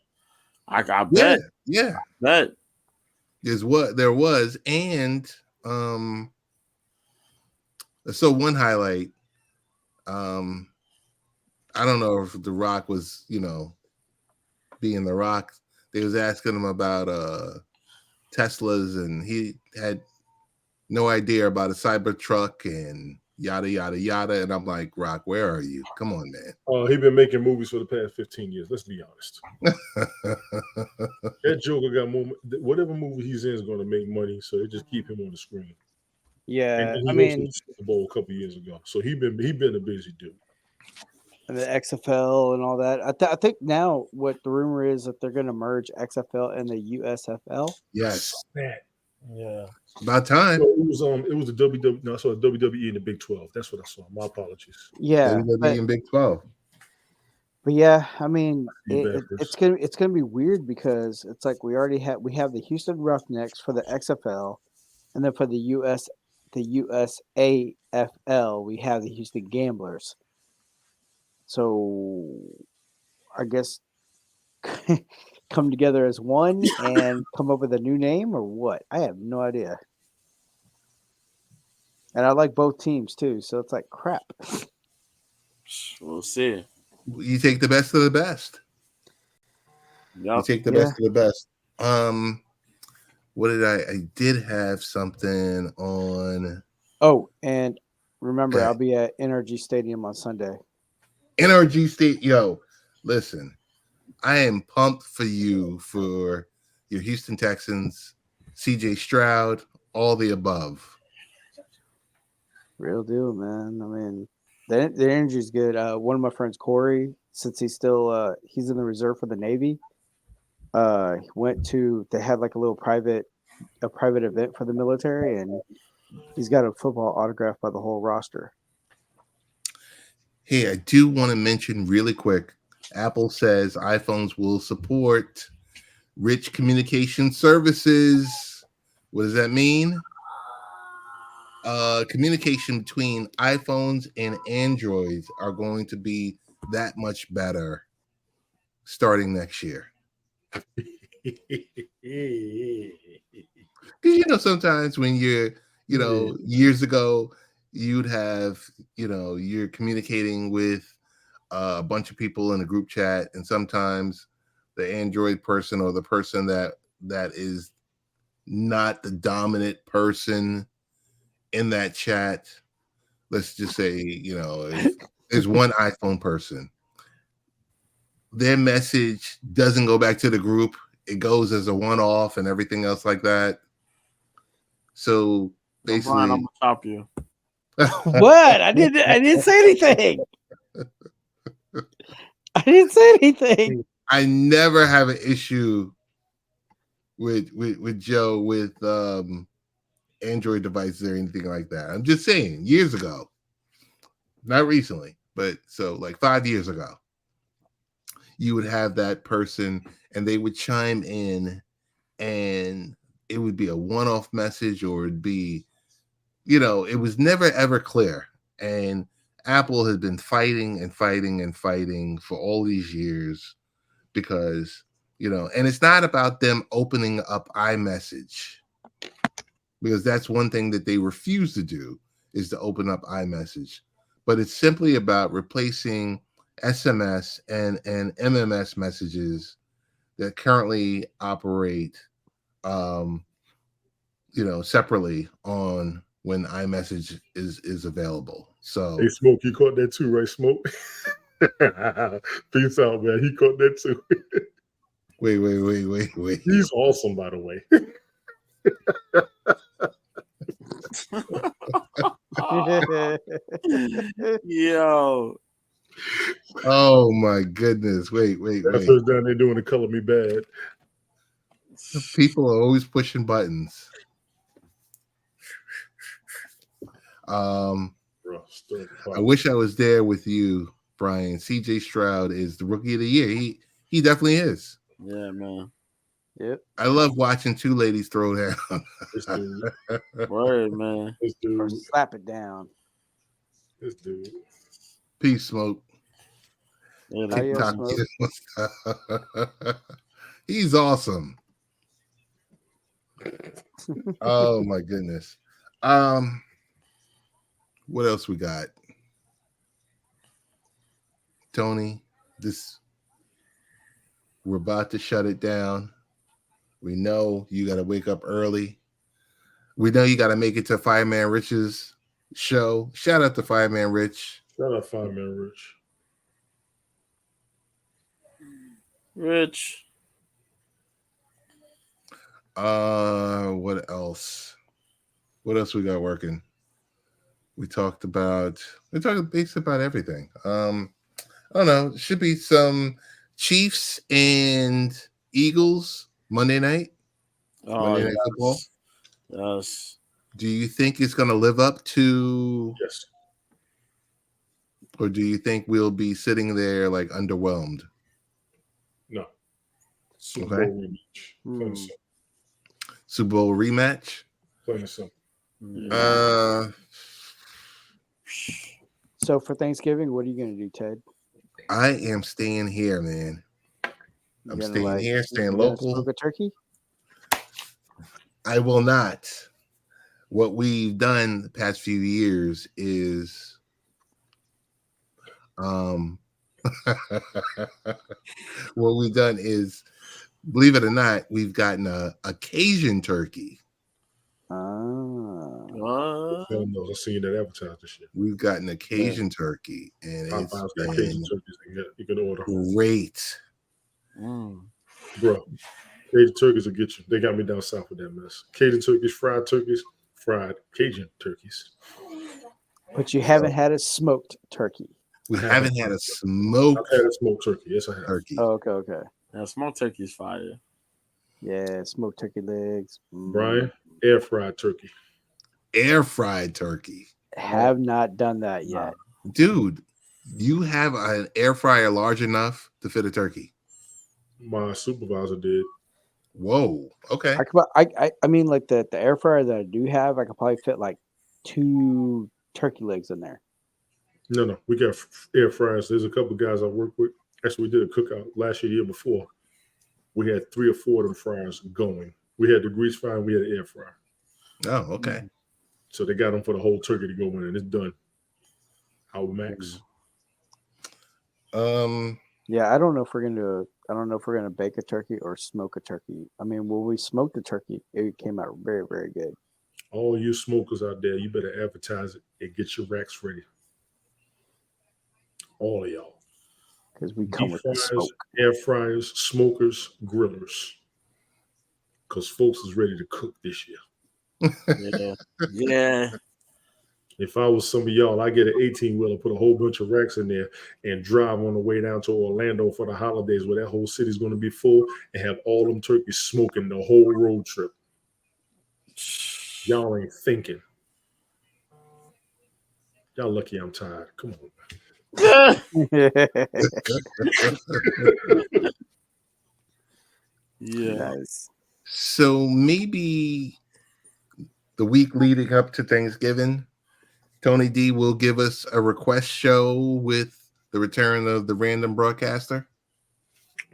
I yeah, bet. yeah, Bet. is what there was, and so one highlight. I don't know if The Rock was, being The Rock. They was asking him about Teslas, and he had no idea about a Cybertruck and yada yada yada. And I'm like, Rock, where are you? Come on, man. He been making movies for the past 15 years. Let's be honest. That Joker got more. Whatever movie he's in is going to make money, so they just keep him on the screen. Yeah, And he I hosted mean, the Super Bowl a couple years ago, so he been a busy dude. and the XFL and all that. I think now what the rumor is that they're going to merge XFL and the USFL. Yes, Yeah. about time. So it was the WWE. No, I saw the WWE in the Big 12. That's what I saw. My apologies. Yeah, WWE and Big 12. but yeah, I mean, You it's gonna be weird because it's like we have the Houston Roughnecks for the XFL, and then for the USAFL we have the Houston Gamblers. So I guess come together as one and come up with a new name or what? I have no idea. And I like both teams too, so it's like crap. We'll see. You take the best of the best. You Yep. take the best of the best. What did I did have something on Oh, and remember, Okay. I'll be at NRG Stadium on Sunday. NRG State. Yo, listen, I am pumped for you for your Houston Texans, CJ Stroud, all the above. Real deal, man. I mean, the energy is good. One of my friends, Corey, since he's still he's in the reserve for the Navy, they had like a private event for the military, and he's got a football autograph by the whole roster. Hey, I do want to mention really quick. Apple says iPhones will support rich communication services. What does that mean? Communication between iPhones and Androids are going to be that much better starting next year. Because sometimes when you're years ago you'd have you're communicating with a bunch of people in a group chat, and sometimes the Android person or the person that is not the dominant person in that chat, let's just say, if there's one iPhone person, their message doesn't go back to the group. It goes as a one-off and everything else like that. So basically, Brian, I'm gonna stop you. What? I didn't say anything. I didn't say anything. I never have an issue with Joe with Android devices or anything like that. I'm just saying, years ago, not recently, but so like 5 years ago, you would have that person and they would chime in, and it would be a one-off message, or it'd be, it was never ever clear. And Apple has been fighting and fighting and fighting for all these years because, and it's not about them opening up iMessage, because that's one thing that they refuse to do, is to open up iMessage. But it's simply about replacing SMS and MMS messages that currently operate, separately on when iMessage is available. So, hey, Smoke, you caught that too, right, Smoke? Peace out, man. He caught that too. wait. He's awesome, by the way. Yo, Oh my goodness. Wait. That's what's down there doing the color me bad. People are always pushing buttons. Bro, I wish I was there with you, Brian. CJ Stroud is the rookie of the year. He definitely is. Yeah, man. Yep. I love watching two ladies throw down. This dude. Word, man. This Or dude. slap it down. This dude. Peace, Smoke. Yeah, Adios, TikTok. Smoke. He's awesome. Oh my goodness. What else we got? Tony, we're about to shut it down. We know you got to wake up early. We know you got to make it to Fireman Rich's show. Shout out to Fireman Rich. Shout out Fireman Rich. Rich. What else? What else we got working? We talked basically about everything. I don't know. It should be some Chiefs and Eagles Monday night. Monday Night Football. Yes. Do you think it's going to live up to? Yes. Or do you think we'll be sitting there like underwhelmed? No. Super Okay. Bowl rematch. Super Bowl rematch. Plain and simple. So for Thanksgiving, what are you going to do, Ted? I am staying here, man. I'm staying here, staying local. Smoke a turkey? I will not. What we've done the past few years is what we've done is, believe it or not, we've gotten a Cajun turkey. I seen that advertised this year. We've gotten a Cajun turkey, and it's been Cajun turkeys you can order. Great. Bro, Cajun turkeys will get you. They got me down south with that mess. Cajun turkeys, fried Cajun turkeys. But you haven't had a smoked turkey. We haven't had a smoked. I've had a smoked turkey. Yes, I have. Turkey. Oh, okay. Yeah, smoked turkey's fire. Yeah, smoked turkey legs. Brian, air fried turkey. Air fried turkey. Have not done that yet. Dude, you have an air fryer large enough to fit a turkey? My supervisor did. Whoa. Okay. I mean, like the air fryer that I do have, I could probably fit like 2 turkey legs in there. No. We got air fryers. There's a couple of guys I work with. Actually, we did a cookout last year before. We had 3 or 4 of them fryers going. We had the grease fryer and we had an air fryer. Oh, okay. So they got them for the whole turkey to go in, and it's done. Our max. Yeah, I don't know if we're gonna bake a turkey or smoke a turkey. I mean, when we smoked the turkey, it came out very, very good. All you smokers out there, you better advertise it and get your racks ready. All of y'all. Because we come with the smoke. Air fryers, smokers, grillers. Because folks is ready to cook this year. Yeah. If I was some of y'all, I get an 18-wheeler, put a whole bunch of racks in there, and drive on the way down to Orlando for the holidays where that whole city's going to be full, and have all them turkeys smoking the whole road trip. Y'all ain't thinking. Y'all lucky I'm tired. Come on. Yeah. Nice. So maybe the week leading up to Thanksgiving, Tony D will give us a request show with the return of the random broadcaster.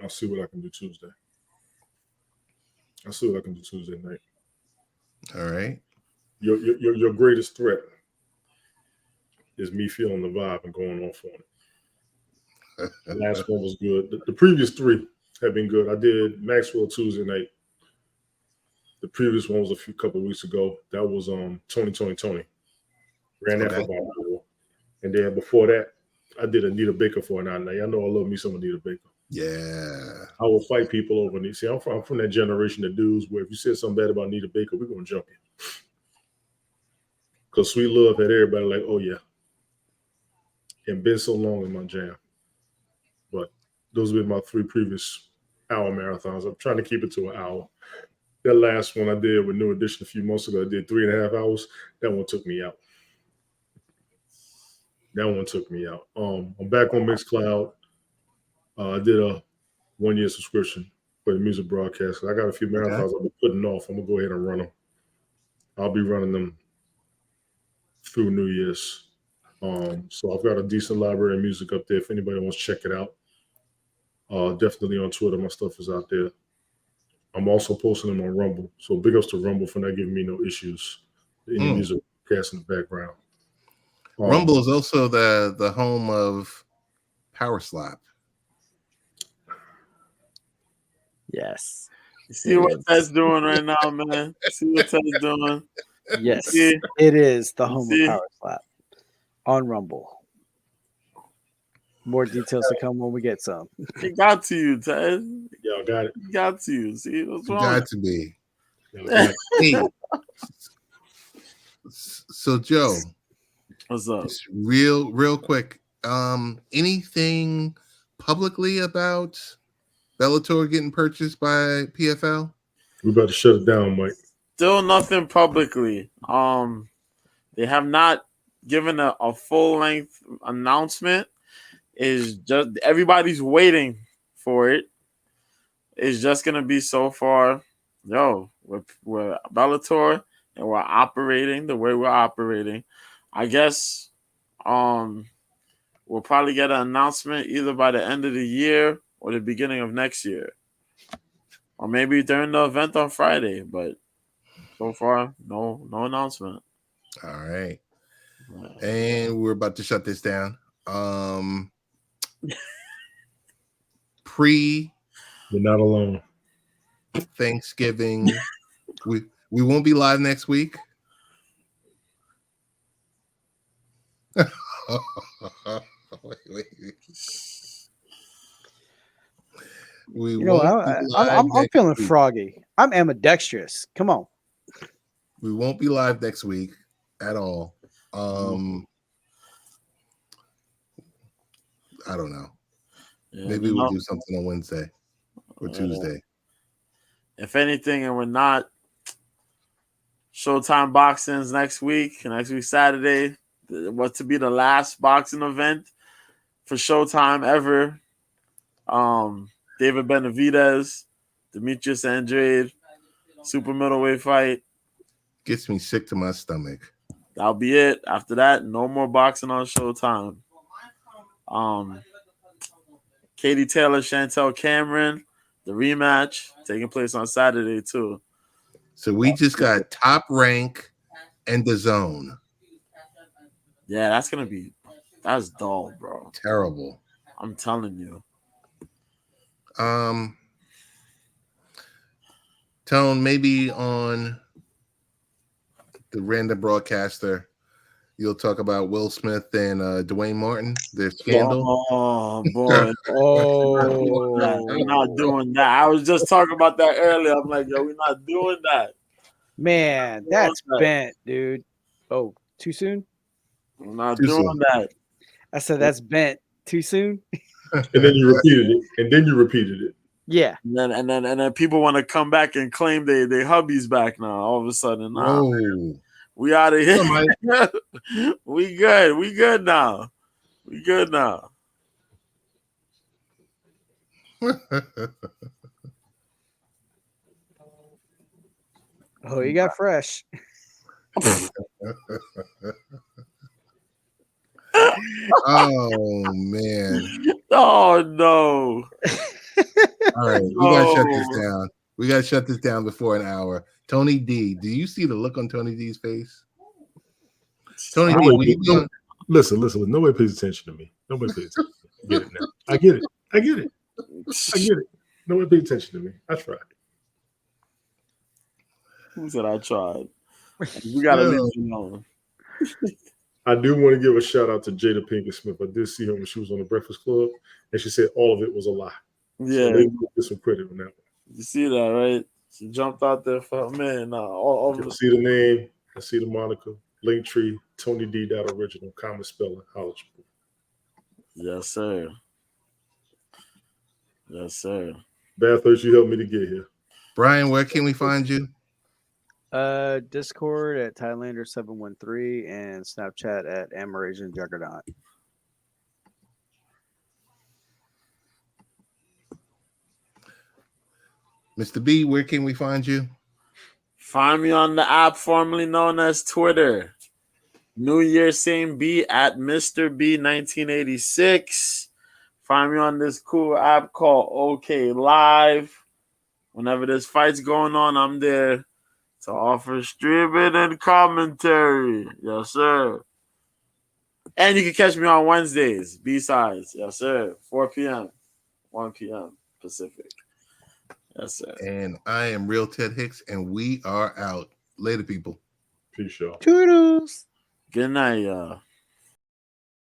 I'll see what I can do Tuesday. I'll see what I can do Tuesday night. All right. Your greatest threat is me feeling the vibe and going off on it. The last one was good. The previous 3 have been good. I did Maxwell Tuesday night. The previous one was a couple of weeks ago. That was Tony. Ran that for about an hour. And then before that, I did Anita Baker for an hour. Now, y'all know I love me some Anita Baker. Yeah. I will fight people over Anita. See, I'm from that generation of dudes where if you said something bad about Anita Baker, we're going to jump you. Because Sweet Love had everybody like, oh, yeah. and Been So Long in my jam. But those have been my 3 previous hour marathons. I'm trying to keep it to an hour. That last one I did with New Edition a few months ago, I did 3.5 hours. That one took me out. That one took me out. I'm back on Mixcloud. I did a 1 year subscription for the music broadcast. I got a few Okay. marathons I've been putting off. I'm gonna go ahead and run them. I'll be running them through New Year's. So I've got a decent library of music up there. If anybody wants to check it out, definitely on Twitter. My stuff is out there. I'm also posting them on Rumble. So big ups to Rumble for not giving me no issues. Any music cast in the background. Rumble is also the home of Power Slap. Yes. You see what Ted's doing right now, man? See what Ted's doing? Yes, See? it is the home See? of Power Slap on Rumble. More details to come when we get some. It got to you, Ted. Y'all got it. It got to you. See what's You wrong? got to be. Y'all got it. Hey, so Joe, What's up? just real quick. Anything publicly about Bellator getting purchased by PFL? We better shut it down, Mike. Still nothing publicly. They have not given a full length announcement. Is just everybody's waiting for it. It's just gonna be so far. We're Bellator and we're operating the way we're operating. I guess we'll probably get an announcement either by the end of the year or the beginning of next year. Or maybe during the event on Friday, but so far, no announcement. All right. And we're about to shut this down. Pre You're not alone. Thanksgiving. we won't be live next week. wait. We You know, won't be live I'm next feeling week. froggy. I'm ambidextrous. Come on. We won't be live next week at all. I don't know. Yeah, Maybe we'll do something on Wednesday or Tuesday. If anything, and we're not Showtime boxings next week Saturday, what to be the last boxing event for Showtime ever. David Benavidez, Demetrius Andrade, super middleweight fight. Gets me sick to my stomach. That'll be it. After that, no more boxing on Showtime. Katie Taylor, Chantel Cameron, the rematch taking place on Saturday too. So we just got Top Rank and the Zone. Yeah, that's dull, bro. Terrible. I'm telling you. Tone, maybe on the random broadcaster, you'll talk about Will Smith and Dwayne Martin, their scandal. Oh boy. We're not Oh doing that. I was just talking about that earlier. I'm like, yo, we're not doing that. man, that's bent, dude. Oh, too soon? We're not Too doing soon. that. I said that's bent. Too soon? And then you repeated it. Yeah. And then people want to come back and claim they hubby's back now. All of a sudden, nah, man. We out of here. We good. We good now. We good now. Oh, you got fresh. Oh man. Oh no. All right, we gotta shut this down. We gotta shut this down before an hour. Tony D, do you see the look on Tony D's face? Tony D, listen. Nobody pays attention to me. Nobody pays attention. Get it now. I get it. Nobody pays attention to me. I tried. Who said I tried? We gotta leave it alone. I do want to give a shout out to Jada Pinkett Smith. I did see her when she was on the Breakfast Club, and she said all of it was a lie. Yeah, so they get some credit on that one. You see that, right? She jumped out there for her man. I see the name. I see the moniker. Linktree, Tony D. That original. Common spelling. College. Yes, sir. Yes, sir. Bathurst, you helped me to get here. Brian, where can we find you? Discord at Thailander713 and Snapchat at Amerasian Juggernaut. Mr. B, where can we find you? Find me on the app formerly known as Twitter. New Year, same B at Mr. B 1986. Find me on this cool app called OK Live. Whenever there's fights going on, I'm there to offer streaming and commentary. Yes, sir. And you can catch me on Wednesdays, B-sides. Yes, sir. 4 p.m., 1 p.m. Pacific. Yes, sir. And I am Real Ted Hicks, and we are out. Later, people. Peace, y'all. Toodles. Good night, y'all.